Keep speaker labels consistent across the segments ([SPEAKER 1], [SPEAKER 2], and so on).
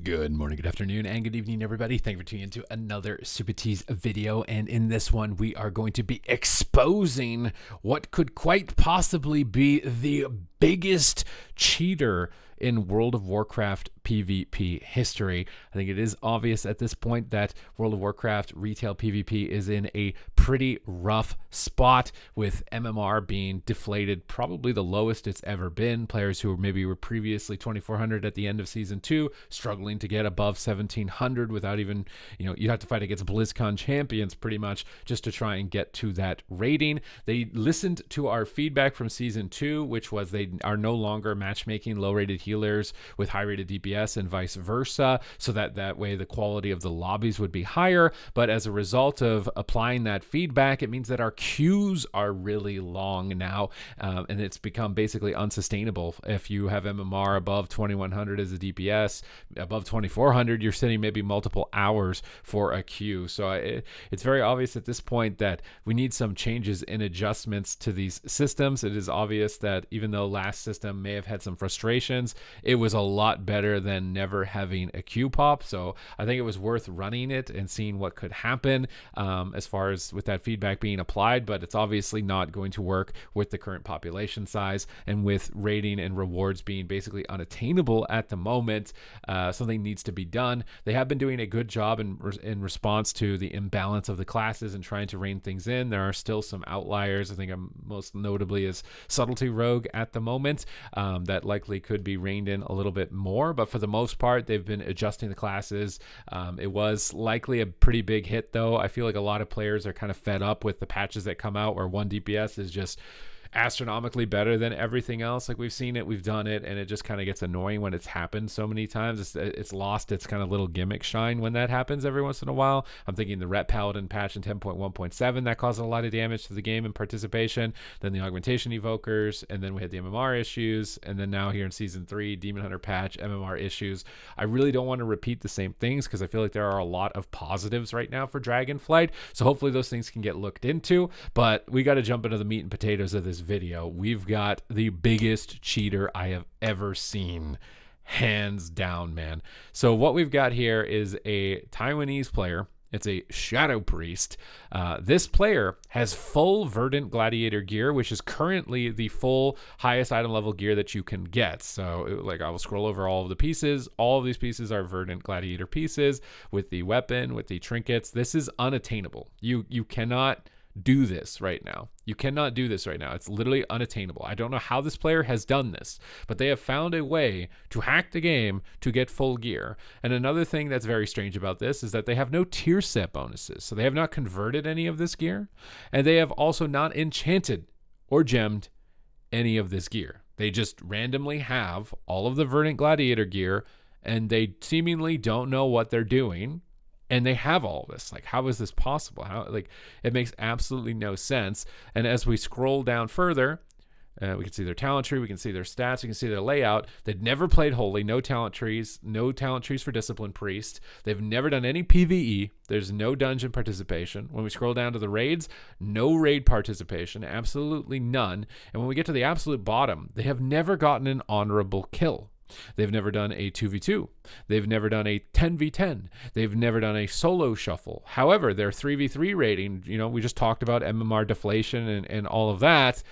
[SPEAKER 1] Good morning, good afternoon, and good evening, everybody. Thank you for tuning into another Super Tease video. And in this one, we are going to be exposing what could quite possibly be the biggest cheater in World of Warcraft PvP history. I think it is obvious at this point that World of Warcraft retail PvP is in a pretty rough spot, with MMR being deflated, probably the lowest it's ever been. Players who maybe were previously 2,400 at the end of Season 2 struggling to get above 1,700 without even, you'd have to fight against BlizzCon champions pretty much just to try and get to that rating. They listened to our feedback from Season 2, which was they are no longer matchmaking low-rated healers with high-rated DPS and vice versa, so that way the quality of the lobbies would be higher. But as a result of applying that feedback, it means that our queues are really long now, and it's become basically unsustainable. If you have MMR above 2,100 as a DPS, above 2,400, you're sitting maybe multiple hours for a queue. So it's very obvious at this point that we need some changes and adjustments to these systems. It is obvious that even though last system may have had some frustrations, it was a lot better than never having a queue pop. So I think it was worth running it and seeing what could happen as far as with that feedback being applied. But it's obviously not going to work with the current population size, and with rating and rewards being basically unattainable at the moment. Something needs to be done. They have been doing a good job in response to the imbalance of the classes and trying to rein things in. There are still some outliers. I think most notably is Subtlety Rogue at the moment, that likely could be reined in a little bit more, but for the most part they've been adjusting the classes. It was likely a pretty big hit, though. I feel like a lot of players are kind of fed up with the patches that come out where one DPS is just astronomically better than everything else. Like, we've seen it, we've done it, and it just kind of gets annoying when it's happened so many times. It's lost its kind of little gimmick shine when that happens every once in a while. I'm thinking the Ret Paladin patch in 10.1.7 that caused a lot of damage to the game and participation, then the augmentation evokers, and then we had the MMR issues, and then now here in Season 3, Demon Hunter patch, MMR issues. I really don't want to repeat the same things because I feel like there are a lot of positives right now for Dragonflight, so hopefully those things can get looked into. But we got to jump into the meat and potatoes of this video. We've got the biggest cheater I have ever seen, hands down, man. So what we've got here is a Taiwanese player. It's a Shadow Priest. This player has full Verdant Gladiator gear, which is currently the full highest item level gear that you can get. So I will scroll over all of the pieces. All of these pieces are Verdant Gladiator pieces with the weapon, with the trinkets. This is unattainable. You cannot do this right now. You cannot do this right now. It's literally unattainable. I don't know how this player has done this, but they have found a way to hack the game to get full gear. And another thing that's very strange about this is that they have no tier set bonuses. So they have not converted any of this gear, and they have also not enchanted or gemmed any of this gear. They just randomly have all of the Verdant Gladiator gear, and they seemingly don't know what they're doing. And they have all this. Like, how is this possible? It makes absolutely no sense. And as we scroll down further, we can see their talent tree, we can see their stats, we can see their layout. They've never played Holy, no talent trees for Discipline Priest. They've never done any PvE. There's no dungeon participation. When we scroll down to the raids, no raid participation, absolutely none. And when we get to the absolute bottom, they have never gotten an honorable kill. They've never done a 2v2. They've never done a 10v10. They've never done a solo shuffle. However, their 3v3 rating, we just talked about MMR deflation and all of that.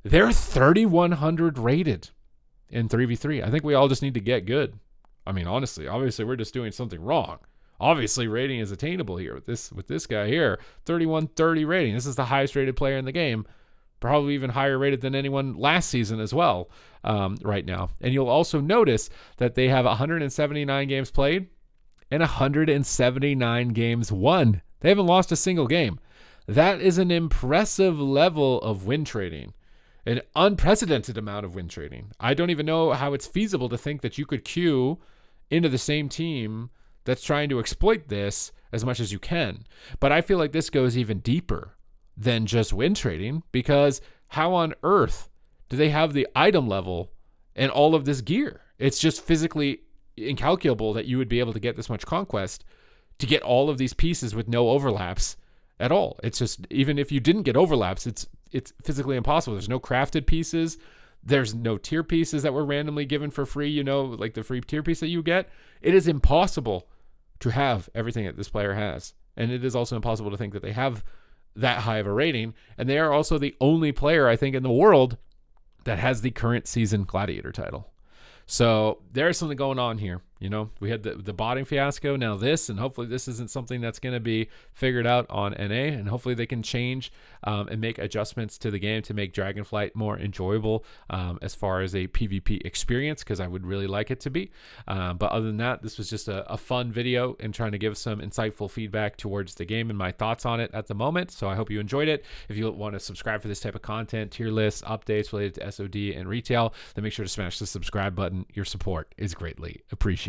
[SPEAKER 1] They're 3,100 rated in 3v3. I think we all just need to get good. I mean, honestly, obviously we're just doing something wrong. Obviously, rating is attainable here with this guy here. 3,130 rating. This is the highest rated player in the game. Probably even higher rated than anyone last season as well right now. And you'll also notice that they have 179 games played and 179 games won. They haven't lost a single game. That is an impressive level of win trading, an unprecedented amount of win trading. I don't even know how it's feasible to think that you could queue into the same team that's trying to exploit this as much as you can. But I feel like this goes even deeper than just win trading, because how on earth do they have the item level and all of this gear? It's just physically incalculable that you would be able to get this much conquest to get all of these pieces with no overlaps at all. It's just, even if you didn't get overlaps, it's physically impossible. There's no crafted pieces. There's no tier pieces that were randomly given for free, you know, like the free tier piece that you get. It is impossible to have everything that this player has. And it is also impossible to think that they have that high of a rating. And they are also the only player, I think, in the world that has the current season Gladiator title. So there's something going on here. You know, we had the botting fiasco, now this, and hopefully this isn't something that's going to be figured out on NA, and hopefully they can change and make adjustments to the game to make Dragonflight more enjoyable as far as a PvP experience, because I would really like it to be. But other than that, this was just a fun video and trying to give some insightful feedback towards the game and my thoughts on it at the moment. So I hope you enjoyed it. If you want to subscribe for this type of content, tier lists, updates related to SOD and retail, then make sure to smash the subscribe button. Your support is greatly appreciated.